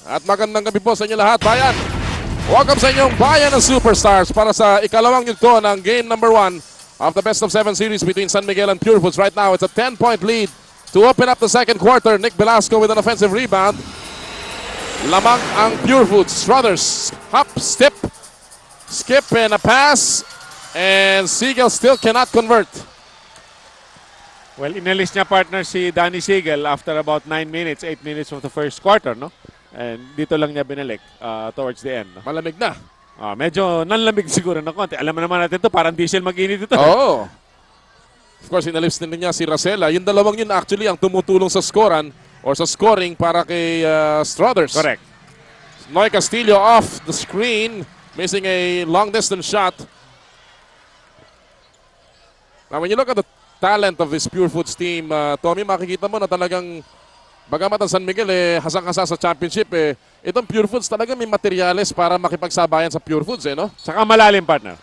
At magandang gabi po sa inyo lahat, bayan. Welcome sa inyong Bayan ng Superstars para sa ikalawang yugto ng game number 1 of the best of 7 series between San Miguel and Purefoods. Right now, it's a 10-point lead to open up the second quarter. Nick Velasco with an offensive rebound. Lamang ang Purefoods. Struthers, hop, step, skip, and a pass. And Siegel still cannot convert. Well, inalis niya partner si Danny Siegel after about 9 minutes, 8 minutes of the first quarter, no? And dito lang niya binalik towards the end. No? Malamig na. Medyo nanlamig siguro na konti. Alam naman natin ito, parang diesel mag-init ito. Oo. Of course, inalis din niya si Racela. Yung dalawang yun actually ang tumutulong sa scoran or sa scoring para kay Struthers. Correct. Noy Castillo off the screen, missing a long-distance shot. Now, when you look at the talent of this Purefoods team, Tommy, makikita mo na talagang bagamat ang San Miguel hasang-hasa sa championship, itong Purefoods talaga may materyales para makipagsabayan sa Purefoods, no? Saka malalim, partner.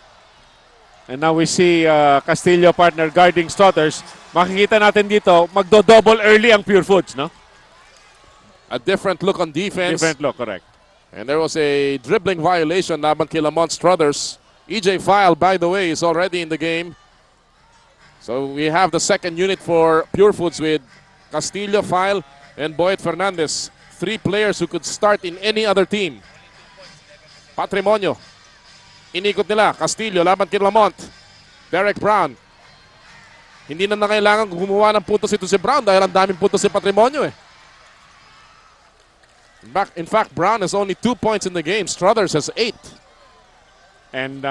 And now we see Castillo, partner, guarding Struthers. Makikita natin dito, magdo-double early ang Purefoods, no? A different look on defense. Different look, correct. And there was a dribbling violation laban kay Lamont Struthers. EJ File, by the way, is already in the game. So we have the second unit for Purefoods with Castillo, File, and Boyd Fernandez. 3 players who could start in any other team. Patrimonio. Inikot nila. Castillo, laban kay Lamont. Derek Brown. Hindi na kailangan gumawa ng puntos ito si Brown dahil ang daming puntos si Patrimonio. In fact, Brown has only 2 points in the game. Struthers has 8. And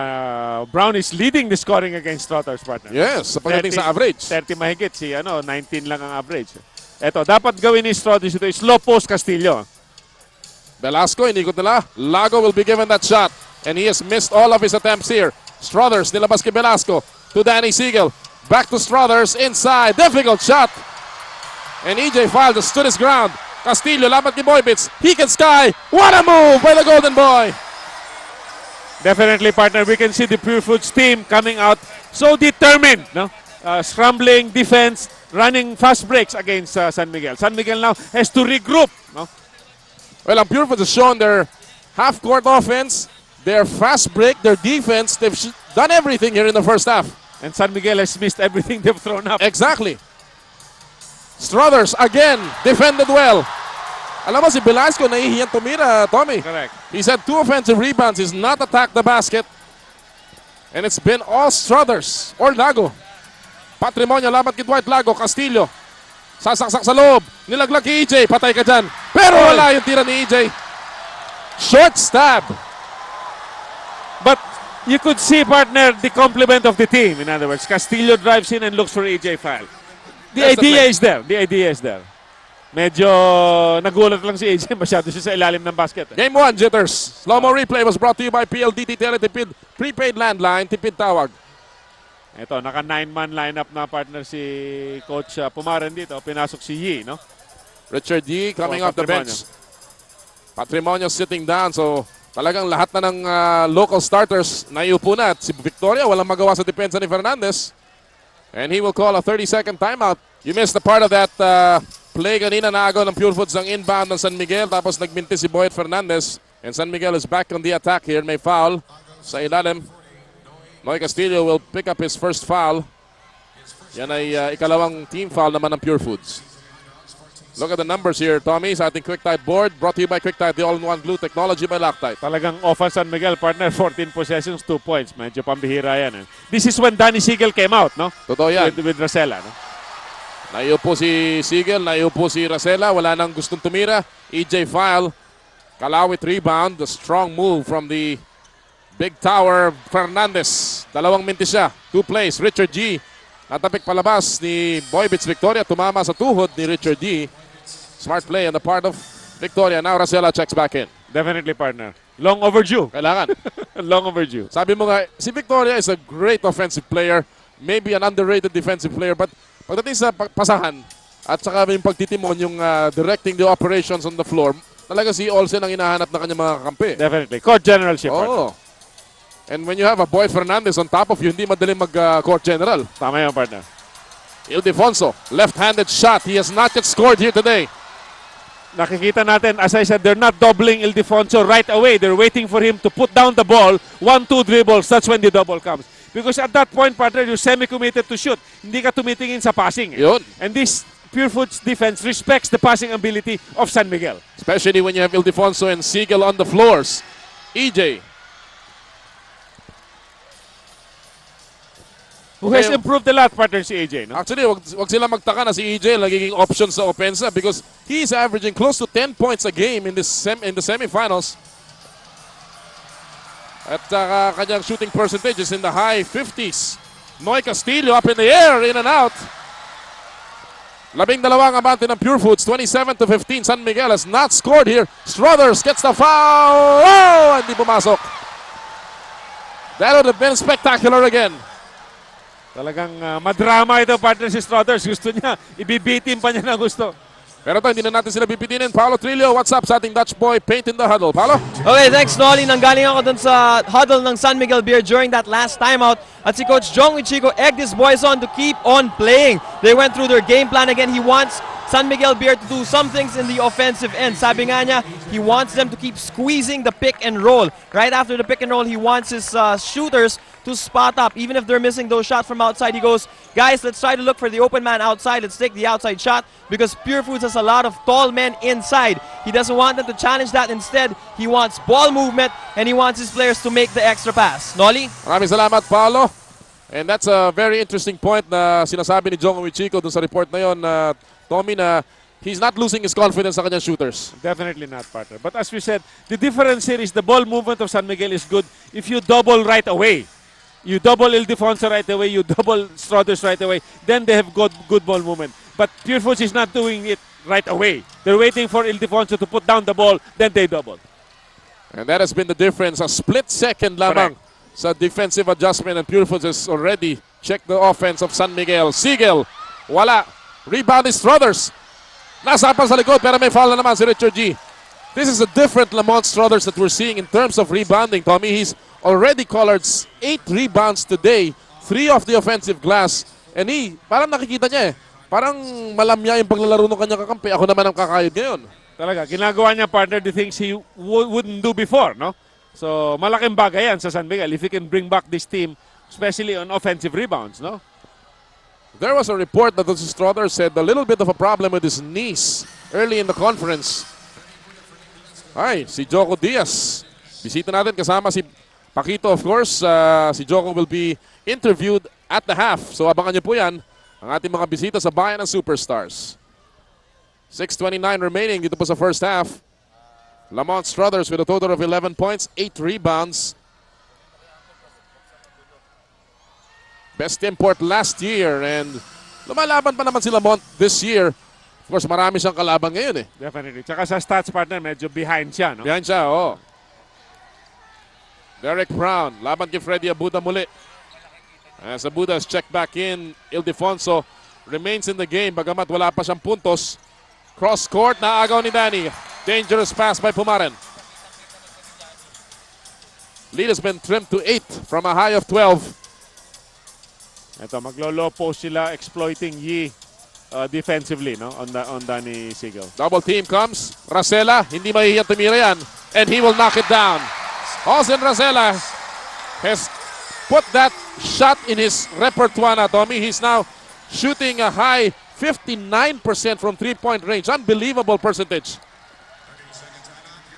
Brown is leading the scoring against Struthers, partner. Yes, sa pagdating sa average. 30 mahigit. 19 lang ang average. Eto, dapat gawin ni Struthers ito is low post Castillo. Velasco, inikot nila. Lago will be given that shot. And he has missed all of his attempts here. Struthers, nilabas kay Velasco. To Danny Siegel. Back to Struthers, inside. Difficult shot. And EJ File just stood his ground. Castillo, laban kay Boybits. He can sky. What a move by the Golden Boy. Definitely, partner, we can see the Purefoods team coming out so determined, no? Scrambling defense, running fast breaks against San Miguel. San Miguel now has to regroup, no? Well, ang Purefoods has shown their half-court offense, their fast break, their defense. They've done everything here in the first half. And San Miguel has missed everything they've thrown up. Exactly. Struthers, again, defended well. Alam mo, si Velasco nahihiyang tumira, Tommy. Correct. He's had 2 offensive rebounds. He's not attacked the basket. And it's been all Struthers or Lago. Patrimonio, laban kay Dwight Lago. Castillo, sasaksak sa loob. Nilaglag kay EJ. Patay ka dyan. Pero wala yung tira ni EJ. Short stab. But you could see, partner, the complement of the team. In other words, Castillo drives in and looks for EJ File. The idea is there. The idea is there. Medyo nagulat lang si AJ. Masyado siya sa ilalim ng basket. Game 1, jitters. Slow-mo replay was brought to you by PLDT Teletipid. Prepaid landline, tipid tawag. Ito, naka 9-man lineup na partner si Coach Pumaren dito. Pinasok si Yi, no? Richard Yi coming off the bench. Patrimonio sitting down. So talagang lahat na ng local starters naiupo na. At si Victoria walang magawa sa depensa ni Fernandez. And he will call a 30-second timeout. You missed the part of that play kanina na agaw ng Purefoods ng inbound ng San Miguel. Tapos nagminti si Boyd Fernandez. And San Miguel is back on the attack here. May foul sa ilalim. Noy Castillo will pick up his first foul. Yan ay ikalawang team foul naman ng Purefoods. Look at the numbers here, Tommy, sa ating QuickType board. Brought to you by QuickType, the all-in-one glue technology by Loctite. Talagang offense San Miguel, partner, 14 possessions, 2 points. Medyo pambihira yan. This is when Danny Siegel came out, no? Totoo yan. With Racela, no? Naiupo si Siegel, naiupo si Racela. Wala nang gustong tumira. EJ File, kalawit rebound. The strong move from the big tower, Fernandez. Dalawang minti siya. 2 plays. Richard G. Natapik palabas ni Boybits Victoria. Tumama sa tuhod ni Richard G. Smart play on the part of Victoria. Now Racela checks back in. Definitely, partner. Long overdue. Kailangan. Long overdue. Sabi mo nga, si Victoria is a great offensive player. Maybe an underrated defensive player. But pagdating sa pasahan at saka yung pagtitimon, yung directing the operations on the floor, talaga si Olsen ang hinahanap ng kanyang mga kampi. Definitely. Court generalship. Oh. And when you have a Boyd Fernandez on top of you, hindi madaling mag-court general. Tama yan, partner. Ildefonso, left-handed shot. He has not yet scored here today. nakikita natin, as I said, they're not doubling Ildefonso right away. They're waiting for him to put down the ball. 1-2 dribbles, that's when the double comes. Because at that point, partner, you're semi-committed to shoot. Hindi ka tumitingin sa passing. Yun. And this Purefoods defense respects the passing ability of San Miguel. Especially when you have Ildefonso and Siegel on the floors. EJ. Who has improved a lot, partner, si AJ. No? Actually, wag sila magtaka na si EJ nagiging option sa opensa because he's averaging close to 10 points a game in the semifinals. At kanyang shooting percentage is in the high 50s. Noy Castillo up in the air, in and out. 12 ang abante ng Purefoods, 27-15. San Miguel has not scored here. Struthers gets the foul. Oh! Hindi pumasok. That would have been spectacular again. Talagang madrama ito, partner, si Struthers. Gusto niya, ibibitin pa niya na gusto. Pero ito, hindi na natin sila bibitinin. Paolo Trillo, what's up sa ating Dutch boy? Paint in the huddle. Paolo? Okay, thanks, Nolly. Nanggaling ako dun sa huddle ng San Miguel Beer during that last timeout. At si Coach Jong Wichico egged his boys on to keep on playing. They went through their game plan again. He wants San Miguel Beer to do some things in the offensive end. Sabi nga niya, he wants them to keep squeezing the pick and roll. Right after the pick and roll, he wants his shooters to spot up. Even if they're missing those shots from outside, he goes, guys, let's try to look for the open man outside. Let's take the outside shot because Purefoods has a lot of tall men inside. He doesn't want them to challenge that. Instead, he wants ball movement and he wants his players to make the extra pass. Nolly? Maraming salamat, Paolo. And that's a very interesting point na sinasabi ni Jong Wichico dun sa report na yon, Tommy, na he's not losing his confidence sa kanyang shooters. Definitely not, partner. But as we said, the difference here is the ball movement of San Miguel is good if you double right away. You double Ildefonso right away, you double Struthers right away, then they have good ball movement. But Purefoods is not doing it right away. They're waiting for Ildefonso to put down the ball, then they double. And that has been the difference. A split second lamang sa defensive adjustment, and Purefoods has already checked the offense of San Miguel. Siegel, wala. Rebound is Struthers. Nasapan sa likod pero may foul na naman si Richard G. This is a different Lamont Struthers that we're seeing in terms of rebounding, Tommy. He's already colored 8 rebounds today, 3 off the offensive glass. And parang nakikita niya parang malamya yung paglalaro ng kanyang kakampi. Ako naman ang kakayod ngayon. Talaga, ginagawa niya, partner, the things he wouldn't do before, no? So, malaking bagay yan sa San Miguel if he can bring back this team, especially on offensive rebounds, no? There was a report that the Struthers said a little bit of a problem with his knees early in the conference. Ay, si Joko Diaz. Bisita natin kasama si Paquito, of course. Si Joko will be interviewed at the half. So abangan niyo po yan, ang ating mga bisita sa Bayan ng Superstars. 6:29 remaining dito po sa first half. Lamont Struthers with a total of 11 points, 8 rebounds. Best import last year, and lumalaban pa naman si Lamont this year. Of course, marami siyang kalaban ngayon eh. Definitely. Tsaka sa stats, partner, medyo behind siya, no? Behind siya, oo. Derek Brown, laban kay Freddy Abuda muli. As Abuda has checked back in, Ildefonso remains in the game, bagamat wala pa siyang puntos. Cross court, naagaw ni Danny. Dangerous pass by Pumaren. Lead has been trimmed to 8 from a high of 12. Ito, maglo-low post sila, exploiting Yi defensively, no? On Danny Siegel. Double team comes. Racela, hindi mahihiyang tumira yan. And he will knock it down. Austin Racela has put that shot in his repertoire na, Tommy. He's now shooting a high 59% from 3-point range. Unbelievable percentage.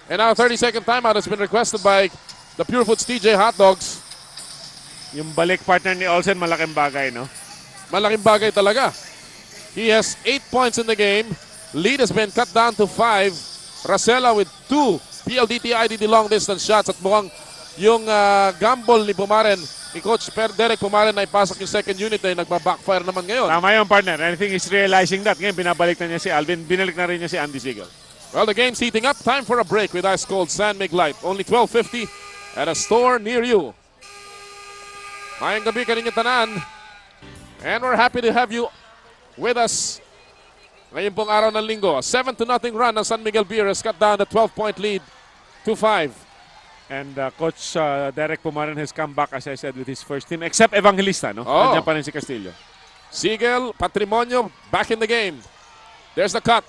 And now 30-second timeout has been requested by the Purefoods TJ Hot Dogs. Yung balik, partner ni Olsen, malaking bagay, no? Malaking bagay talaga. He has 8 points in the game. Lead has been cut down to 5. Racela with 2 PLDT IDD long distance shots. At mukhang yung gamble ni Pumaren, ni Coach Derek Pumaren na ipasok yung second unit ay nagba-backfire naman ngayon. Tama yung partner. I think he's realizing that. Ngayon, binabalik na niya si Alvin. Binalik na rin niya si Andy Siegel. Well, the game's heating up. Time for a break with ice cold San Mig Light. Only $12.50 at a store near you. Mayang gabi kaninyong tanan. And we're happy to have you with us. Ngayon pong araw ng linggo, a 7-0 run ng San Miguel Beer has cut down the 12-point lead to 5. And Coach Derek Pumaren has come back, as I said, with his first team, except Evangelista, no? Oh. Nandiyan pa rin si Castillo. Siegel, Patrimonio, back in the game. There's the cut.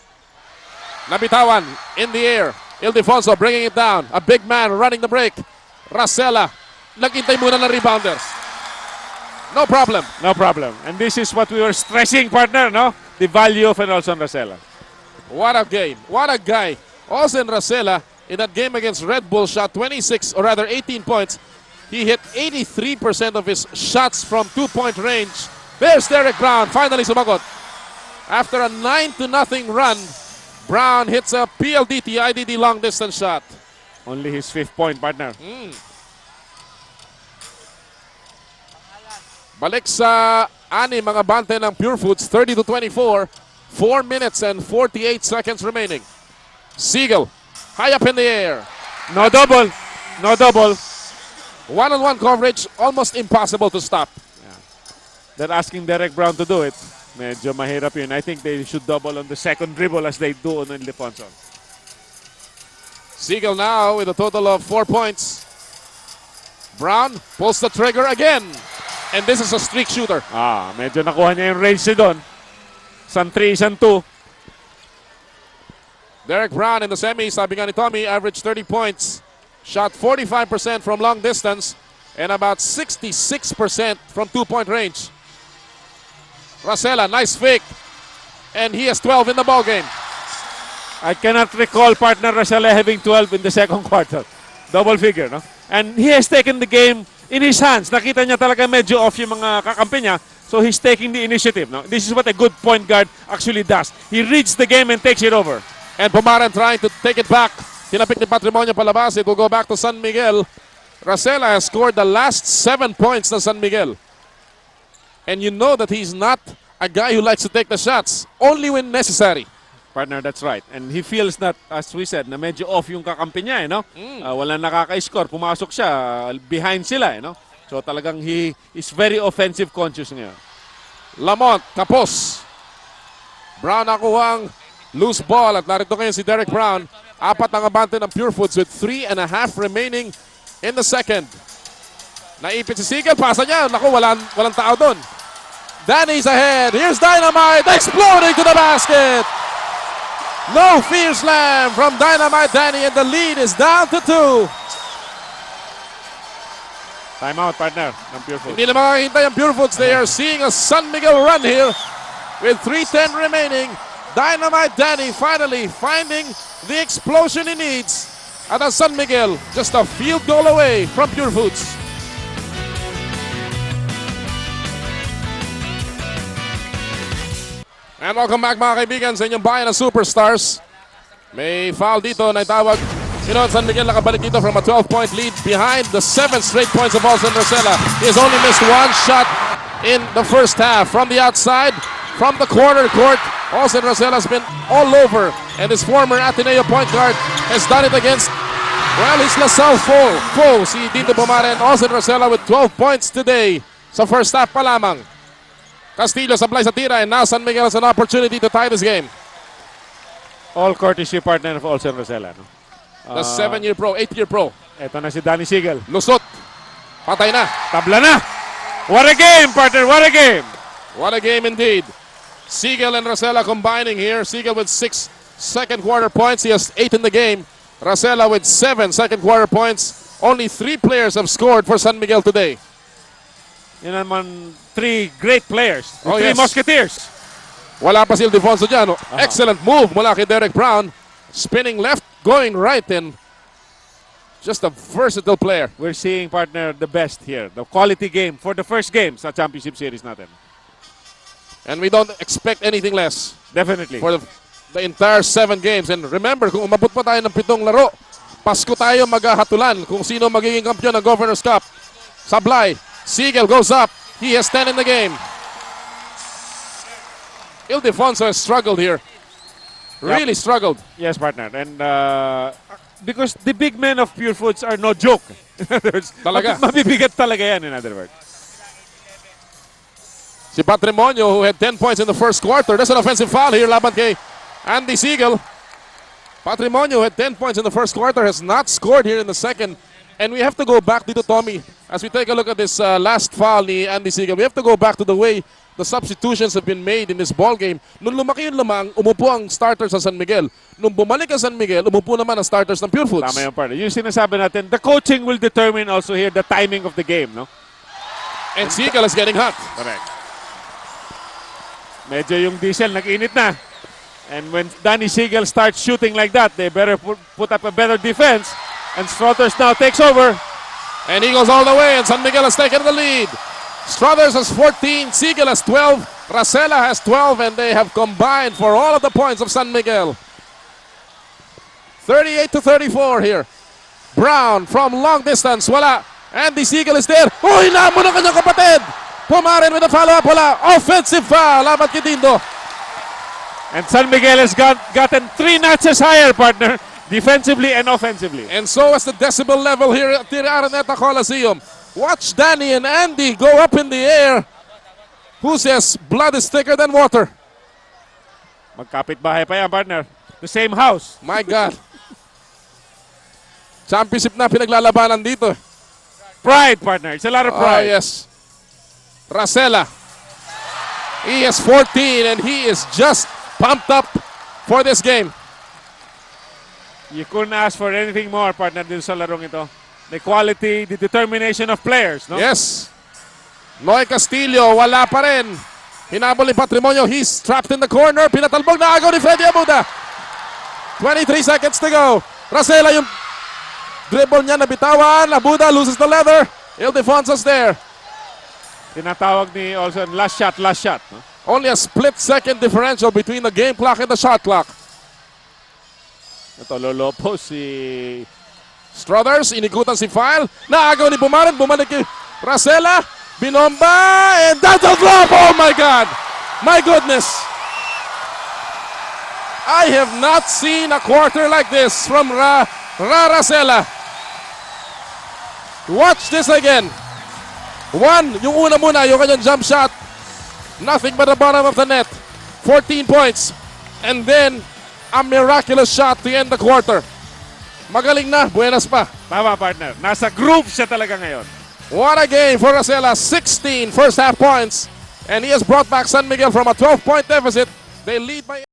Nabitawan in the air. Ildefonso bringing it down. A big man running the break. Racela. Nagintay muna ng rebounders. No problem. No problem. And this is what we were stressing, partner, no? The value of an Olson Racela. What a game. What a guy. Olson Racela in that game against Red Bull shot 26 or rather 18 points. He hit 83% of his shots from 2-point range. There's Derek Brown. Finally sumagot. After a 9-0 run, Brown hits a PLDT IDD long distance shot. Only his 5th point, partner. Balik sa mga bante ng Purefoods, 30-24. 4 minutes and 48 seconds remaining. Siegel, high up in the air. No double. No double. One-on-one coverage, almost impossible to stop. They're asking Derek Brown to do it. Medyo mahirap yun. I think they should double on the second dribble as they do on Ildefonso. Siegel now with a total of 4 points. Brown pulls the trigger again. And this is a streak shooter. Medyo nakuha niya yung range niya doon. San 3, San 2. Derek Brown in the semi, sabi nga ni Tommy, averaged 30 points. Shot 45% from long distance and about 66% from 2-point range. Racela, nice fake. And he has 12 in the ballgame. I cannot recall partner Racela having 12 in the second quarter. Double figure, no? And he has taken the game in his hands. Nakita niya talaga medyo off yung mga kakampi niya. So he's taking the initiative, no? This is what a good point guard actually does. He reads the game and takes it over. And Pumaren trying to take it back. Tinapik ni Patrimonio palabas. It will go back to San Miguel. Racela has scored the last 7 points ng San Miguel. And you know that he's not a guy who likes to take the shots. Only when necessary. Partner, that's right. And he feels that, as we said, na medyo off yung kakampi niya, no? Wala nakaka-score. Pumasok siya, behind sila, no? So talagang he is very offensive conscious ngayon. Lamont, kapos. Brown nakuhang loose ball at narito ngayon si Derek Brown. 4 ang abante ng Purefoods with 3.5 remaining in the second. Naipit si Siegel, pasa niya. Naku, walang tao doon. Danny's ahead. Here's Dynamite exploding to the basket. No fear slam from Dynamite Danny and the lead is down to 2. Timeout, partner, ng Purefoods. Hindi na makakahintay ang Purefoods. They are seeing a San Miguel run here with 3:10 remaining. Dynamite Danny finally finding the explosion he needs. At ang San Miguel, just a field goal away from Purefoods. And welcome back mga kaibigan sa inyong bayan ng Superstars. May foul dito na itawag. You know, San Miguel nakabalik dito from a 12-point lead behind the 7 straight points of Olson Racela. He has only missed 1 shot in the first half. From the outside, from the corner court, Olson Racela has been all over. And his former Ateneo point guard has done it against, well, his LaSalle foe, si Dito Pumaren. Olson Racela with 12 points today. Sa first half pa lamang. Castillo supply sa tira, and now San Miguel has an opportunity to tie this game. All courtesy partner of Olson Racela, no? The 7-year pro, 8-year pro. Ito na si Danny Siegel. Lusot. Patay na. Tabla na. What a game, partner. What a game. What a game indeed. Siegel and Racela combining here. Siegel with 6 second quarter points. He has 8 in the game. Racela with 7 second quarter points. Only 3 players have scored for San Miguel today. Yun naman, 3 great players. Oh, 3 yes. Musketeers. Wala pa si Ildefonso dyan. Excellent move mula kay Derek Brown. Spinning left, going right, and just a versatile player. We're seeing, partner, the best here. The quality game for the first game sa championship series natin. And we don't expect anything less Definitely. for the entire 7 games. And remember, kung umabot pa tayo ng 7 laro, Pasko tayo maghahatulan kung sino magiging kampiyon ng Governor's Cup. Sablay. Siegel goes up. He has 10 in the game. Ildefonso has struggled here. Really struggled. Yes, partner. And because the big men of Purefoods are no joke. In other words, Talaga. mabibigat talaga yan, in other words. Si Patrimonio, who had 10 points in the first quarter. That's an offensive foul here, laban kay Andy Siegel. Patrimonio, who had 10 points in the first quarter, has not scored here in the second. And we have to go back dito, Tommy, as we take a look at this last foul ni Andy Siegel. We have to go back to the way the substitutions have been made in this ball game. Nung lumaki yung lamang, umupo ang starters sa San Miguel. Nung bumalik ang San Miguel, umupo naman ang starters ng Purefoods. Tama yung partner. Yung sinasabi natin, the coaching will determine also here the timing of the game, no? And Seagull is getting hot. Correct. Medyo yung diesel nag-init na. And when Danny Seagull starts shooting like that, they better put up a better defense. And Struthers now takes over. And he goes all the way, and San Miguel has taken the lead. Struthers has 14, Seagull has 12, Racela has 12, and they have combined for all of the points of San Miguel. 38-34 here. Brown from long distance, wala. Andy Seagull is there. Oh, hinamon ang kanyang kapatid. Pumarin with a follow-up, wala. Offensive foul, laban kay Dindo. And San Miguel has gotten 3 notches higher, partner, defensively and offensively. And so is the decibel level here at the Araneta Coliseum. Watch Danny and Andy go up in the air. Who says blood is thicker than water? Magkapit-bahay pa yan, partner. The same house. My God. Championship na pinaglalabanan dito. Pride, partner. It's a lot of Oh, pride. yes. Racela. He has 14 and he is just pumped up for this game. You couldn't ask for anything more, partner, dito sa larong ito. The quality, the determination of players, no? Yes. Noy Castillo, wala pa rin. Hinabol ni Patrimonio. He's trapped in the corner. Pinatalbog na agaw ni Freddy Abuda. 23 seconds to go. Racela yung dribble niya nabitawan. Abuda loses the leather. Ildefonso's there. Tinatawag ni Olson, last shot, last shot. No? Only a split-second differential between the game clock and the shot clock. Ito, lolopo si Struthers, inikutan si File. Naagaw ni Bumaran. Bumalik kay Racela. Binomba. And that's a drop. Oh my God. My goodness. I have not seen a quarter like this from Racela. Watch this again. Yung una muna, yung kanyang jump shot. Nothing but the bottom of the net. 14 points. And then, a miraculous shot to end the quarter. Magaling na, buenas pa. Tama, partner. Nasa group siya talaga ngayon. What a game for Racela. 16 first half points. And he has brought back San Miguel from a 12-point deficit. They lead by